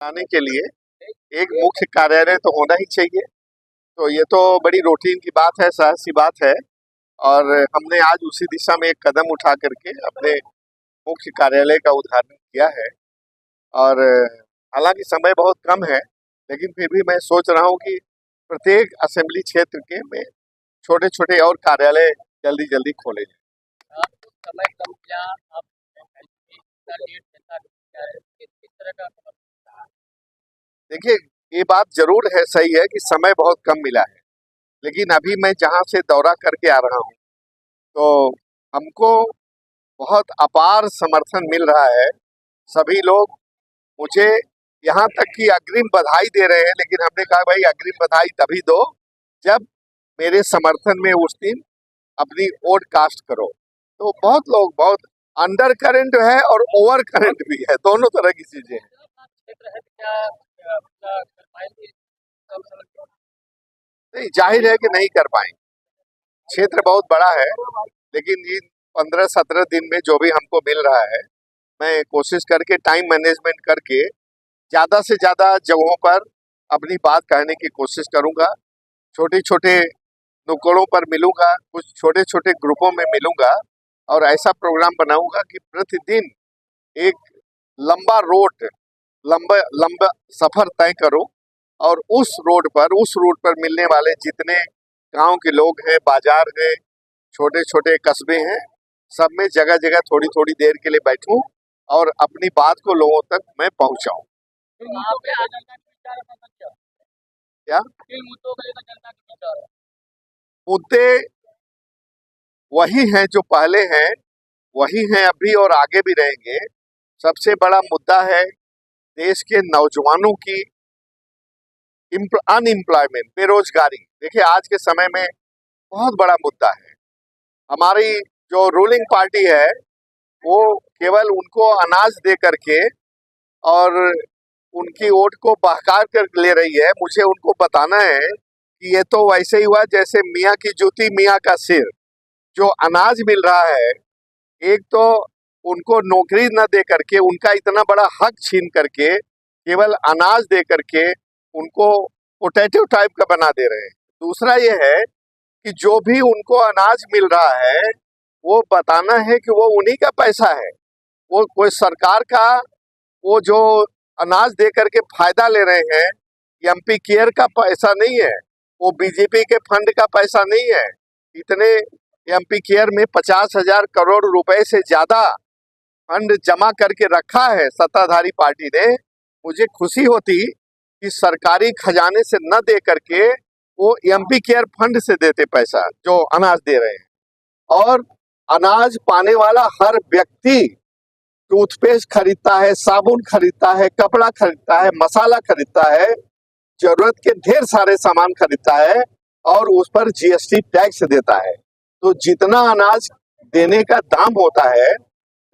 आने के लिए एक मुख्य कार्यालय तो होना ही चाहिए। तो ये तो बड़ी रूटीन की बात है, सहज सी बात है। और हमने आज उसी दिशा में एक कदम उठा करके अपने मुख्य कार्यालय का उद्घाटन किया है। और हालांकि समय बहुत कम है, लेकिन फिर भी मैं सोच रहा हूँ कि प्रत्येक असेंबली क्षेत्र के में छोटे छोटे और कार्यालय जल्दी जल्दी खोले जाए। समय कम क्या आप इतना लेट जैसा किस तरह का देखिए, ये बात जरूर है, सही है कि समय बहुत कम मिला है, लेकिन अभी मैं जहाँ से दौरा करके आ रहा हूँ तो हमको बहुत अपार समर्थन मिल रहा है। सभी लोग मुझे यहाँ तक कि अग्रिम बधाई दे रहे हैं, लेकिन हमने कहा भाई अग्रिम बधाई तभी दो जब मेरे समर्थन में उस दिन अपनी वोट कास्ट करो। तो बहुत लोग, बहुत अंडर करंट है और ओवर करंट भी है, दोनों तरह की चीजें हैं। क्षेत्र है क्या पूरा कर पाएंगे? नहीं, जाहिर है कि नहीं कर पाएंगे। क्षेत्र बहुत बड़ा है, लेकिन इन 15-17 दिन में जो भी हमको मिल रहा है, मैं कोशिश करके टाइम मैनेजमेंट करके ज्यादा से ज्यादा जगहों पर अपनी बात कहने की कोशिश करूंगा। छोटे छोटे नुक्कड़ों पर मिलूंगा, कुछ छोटे छोटे ग्रुपों में मिलूंगा और ऐसा प्रोग्राम बनाऊंगा कि प्रतिदिन एक लंबा रोड, लंबा लंबा सफर तय करूं और उस रूट पर मिलने वाले जितने गांव के लोग हैं, बाजार हैं, छोटे छोटे कस्बे हैं, सब में जगह जगह थोड़ी थोड़ी देर के लिए बैठूं और अपनी बात को लोगों तक मैं पहुंचाऊं। क्या मुद्दे वही हैं जो पहले हैं, वही हैं अभी और आगे भी रहेंगे। सबसे बड़ा मुद्दा है देश के नौजवानों की अनएम्प्लॉयमेंट, बेरोजगारी। देखिए, आज के समय में बहुत बड़ा मुद्दा है। हमारी जो रूलिंग पार्टी है वो केवल उनको अनाज दे करके और उनकी वोट को बहकार कर ले रही है। मुझे उनको बताना है कि ये तो वैसे ही हुआ जैसे मियाँ की जूती मियाँ का सिर। जो अनाज मिल रहा है, एक तो उनको नौकरी न दे करके, उनका इतना बड़ा हक छीन करके केवल अनाज दे करके उनको पोटैटो टाइप का बना दे रहे हैं। दूसरा ये है कि जो भी उनको अनाज मिल रहा है वो बताना है कि वो उन्हीं का पैसा है, वो कोई सरकार का, वो जो अनाज दे करके फायदा ले रहे हैं, एमपी केयर का पैसा नहीं है, वो बीजेपी के फंड का पैसा नहीं है। इतने एमपी केयर में 50,000 करोड़ रुपए से ज्यादा फंड जमा करके रखा है सत्ताधारी पार्टी ने। मुझे खुशी होती कि सरकारी खजाने से न दे करके वो एमपी केयर फंड से देते पैसा जो अनाज दे रहे हैं। और अनाज पाने वाला हर व्यक्ति टूथपेस्ट खरीदता है, साबुन खरीदता है, कपड़ा खरीदता है, मसाला खरीदता है, जरूरत के ढेर सारे सामान खरीदता है और उस पर जीएसटी टैक्स देता है। तो जितना अनाज देने का दाम होता है,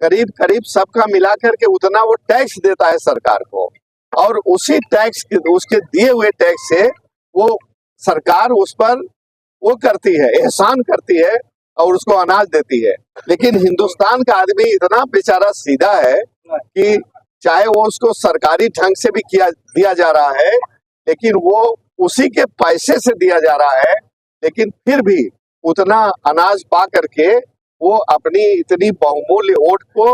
करीब करीब सबका मिलाकर के उतना वो टैक्स देता है सरकार को। और उसी टैक्स के, उसके दिए हुए टैक्स से वो सरकार उस पर वो करती है, एहसान करती है और उसको अनाज देती है। लेकिन हिंदुस्तान का आदमी इतना बेचारा सीधा है कि चाहे वो उसको सरकारी ढंग से भी दिया जा रहा है, लेकिन वो उसी के पैसे से दिया जा रहा है, लेकिन फिर भी उतना अनाज पा करके वो अपनी इतनी बहुमूल्य वोट को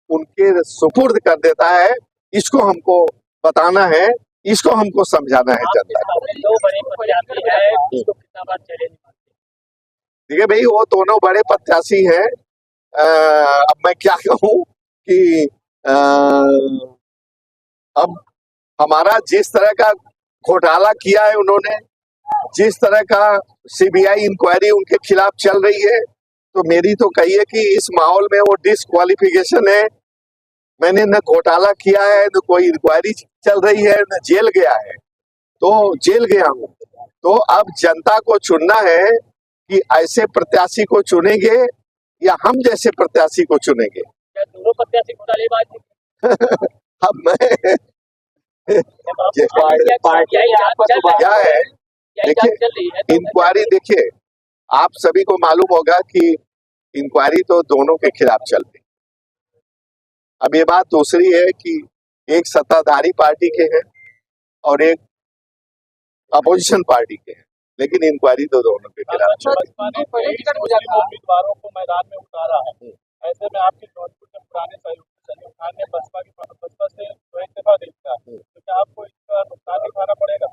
उनके सुपुर्द कर देता है। इसको हमको बताना है, इसको हमको समझाना है जनता को। देखिए भाई, वो दोनों बड़े प्रत्याशी हैं। अब मैं क्या कहूँ कि अब हमारा जिस तरह का घोटाला किया है उन्होंने, जिस तरह का सीबीआई इंक्वायरी उनके खिलाफ चल रही है, तो मेरी तो कही है कि इस माहौल में वो डिस्क्वालिफिकेशन है। मैंने न घोटाला किया है, न कोई इंक्वायरी चल रही है, न जेल गया है। तो जेल गया हूँ, तो अब जनता को चुनना है कि ऐसे प्रत्याशी को चुनेंगे या हम जैसे प्रत्याशी को चुनेंगे। दोनों प्रत्याशी घोटालेबाज अब मैं क्या है, देखिए इंक्वायरी, देखिए आप सभी को मालूम होगा कि इंक्वायरी तो दोनों के खिलाफ चल रही। अब ये बात दूसरी है कि एक सत्ताधारी पार्टी के हैं और एक अपोजिशन पार्टी के हैं, लेकिन इंक्वायरी तो दोनों के खिलाफ चल रही बसपा ने मुस्लिम उम्मीदवारों को मैदान में उतारा है। ऐसे में आपके जौनपुर के पुराने सहयोगी सलीम खान ने बसपा से इस्तीफा दे दिया, तो क्या आपको इसका नुकसान उठाना पड़ेगा?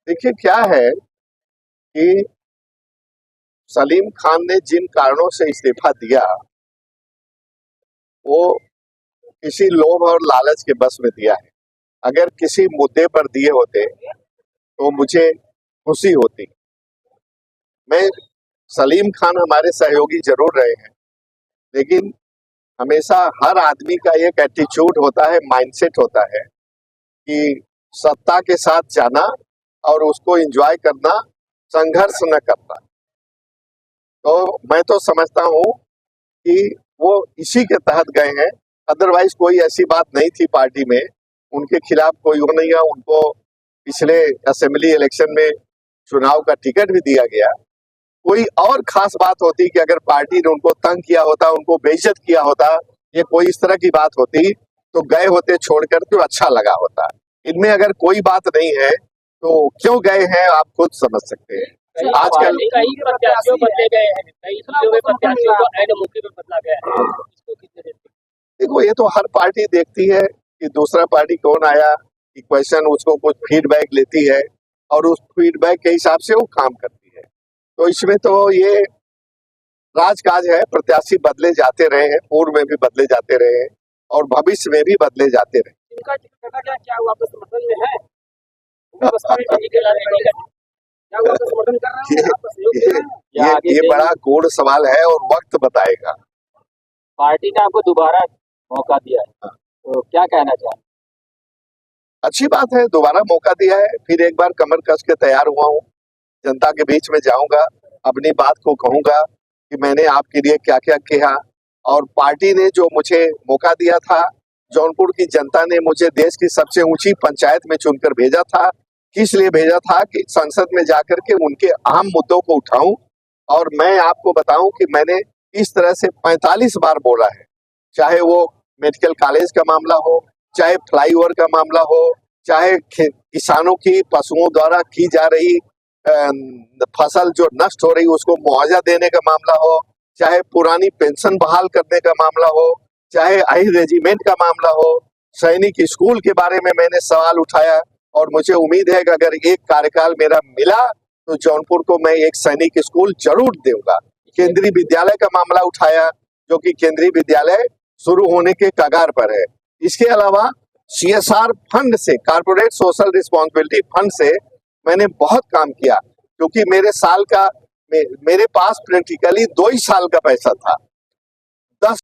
देखिए क्या है कि सलीम खान ने जिन कारणों से इस्तीफा दिया वो किसी लोभ और लालच के बस में दिया है। अगर किसी मुद्दे पर दिए होते तो मुझे खुशी होती। मैं सलीम खान हमारे सहयोगी जरूर रहे हैं, लेकिन हमेशा हर आदमी का एक एटीट्यूड होता है, माइंडसेट होता है कि सत्ता के साथ जाना और उसको एंजॉय करना, संघर्ष न करना। तो मैं तो समझता हूँ कि वो इसी के तहत गए हैं, अदरवाइज कोई ऐसी बात नहीं थी पार्टी में, उनके खिलाफ कोई वो नहीं है। उनको पिछले असेंबली इलेक्शन में चुनाव का टिकट भी दिया गया। कोई और खास बात होती कि अगर पार्टी ने उनको तंग किया होता, उनको बेइज्जत किया होता, ये कोई इस तरह की बात होती तो गए होते छोड़कर, तो अच्छा लगा होता। इनमें अगर कोई बात नहीं है तो क्यों गए हैं आप खुद समझ सकते हैं। आजकल कई प्रत्याशियों बदले गए हैं, कई सीटों में प्रत्याशियों को ऐन मौके पर बदला गया है, इसको कितने देते हैं? देखो ये तो हर पार्टी देखती है कि दूसरा पार्टी कौन आया, इक्वेशन उसको कुछ फीडबैक लेती है और उस फीडबैक के हिसाब से वो काम करती है। तो इसमें तो ये राजकाज है, प्रत्याशी बदले जाते रहे हैं, पूर्व में भी बदले जाते रहे हैं और भविष्य में भी बदले जाते रहे। इनका टिकट का क्या हुआ, आपके समर्थन में है? बसपा में किसी के खिलाफ नहीं है। क्या हुआ, आपका समर्थन कर रहे हैं, आपका सहयोग दे रहे हैं? या आगे ये बड़ा गूढ़ सवाल है और वक्त बताएगा। पार्टी ने आपको दोबारा मौका दिया है, तो क्या कहना चाहें? अच्छी बात है, दोबारा मौका दिया है, फिर एक बार कमर कस के तैयार हुआ हूँ, जनता के बीच में जाऊंगा, अपनी बात को कहूंगा कि मैंने आपके लिए क्या क्या किया। और पार्टी ने जो मुझे मौका दिया था, जौनपुर की जनता ने मुझे देश की सबसे ऊंची पंचायत में चुनकर भेजा था, किस लिए भेजा था कि संसद में जाकर के उनके अहम मुद्दों को उठाऊं। और मैं आपको बताऊं कि मैंने इस तरह से 45 बार बोला है, चाहे वो मेडिकल कॉलेज का मामला हो, चाहे फ्लाईओवर का मामला हो, चाहे किसानों की पशुओं द्वारा की जा रही फसल जो नष्ट हो रही उसको मुआवजा देने का मामला हो, चाहे पुरानी पेंशन बहाल करने का मामला हो, चाहे हाई रेजिमेंट का मामला हो, सैनिक स्कूल के बारे में मैंने सवाल उठाया। और मुझे उम्मीद है कि अगर एक कार्यकाल मेरा मिला तो जौनपुर को मैं एक सैनिक स्कूल जरूर दूंगा। केंद्रीय विद्यालय का मामला उठाया, जो कि केंद्रीय विद्यालय शुरू होने के कगार पर है। इसके अलावा CSR फंड से, कारपोरेट सोशल रिस्पॉन्सिबिलिटी फंड से मैंने बहुत काम किया, क्योंकि मेरे पास प्रैक्टिकली 2 ही साल का पैसा था।